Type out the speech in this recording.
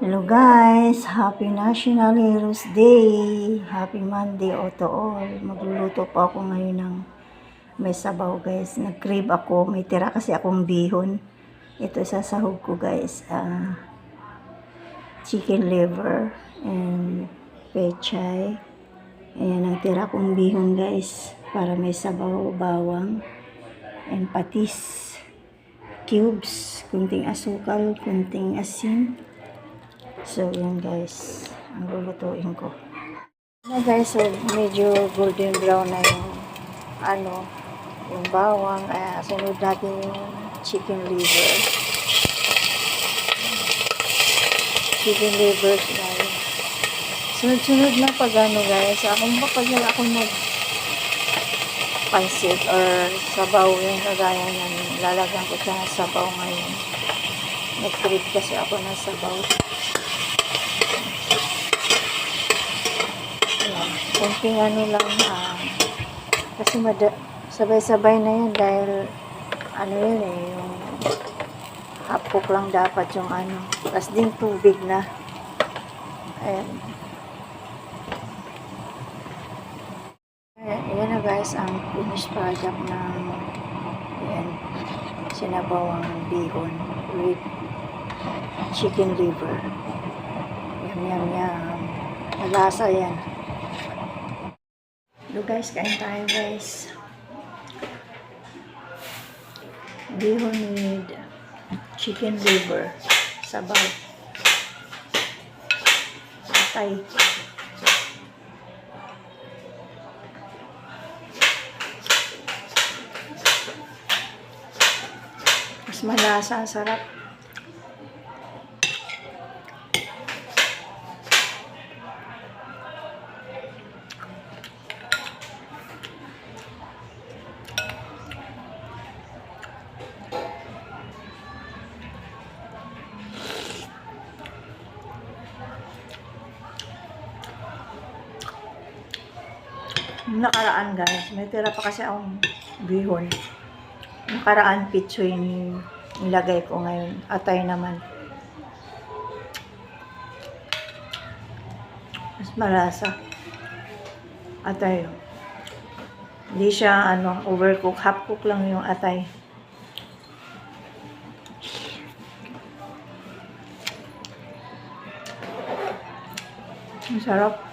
Hello guys! Happy National Heroes Day! Happy Monday to all! Magluluto po ako ngayon ng may sabaw guys. Nag-crave ako. May tira kasi akong bihon. Ito sasahog ko guys. Chicken liver and pechay. Ayan ang tira kong bihon guys. Para may sabaw, bawang, and patis. Cubes, kunting asukal, kunting asin. So, yan guys, ang lulutuin ko. Na guys, so medyo golden brown na yung bawang. Sunod natin yung chicken liver. Chicken liver na yun. Sunod-sunod na pag guys, kapag ako pansit or sabaw yung kagaya namin, lalagyan ko siya ng sabaw ngayon. Nag-trip kasi ako ng sabaw. Kunting lang, kasi sabay-sabay na yan dahil yung half cook lang dapat yung tas din tubig na. Ayan. Ayan na guys ang finished product ng sinabawang bihon with chicken liver. Yum. Malasa yan. Hello guys, kain tayo guys. Bihon with chicken liver. Sabaw. Atay. Mas malasa, ang sarap. Nakaraan guys, may tira pa kasi akong bihon. Nakaraan pitsoy nilagay ko ngayon. Atay naman. Mas malasa. Atay. Hindi siya overcook. Half cook lang yung atay. Masarap.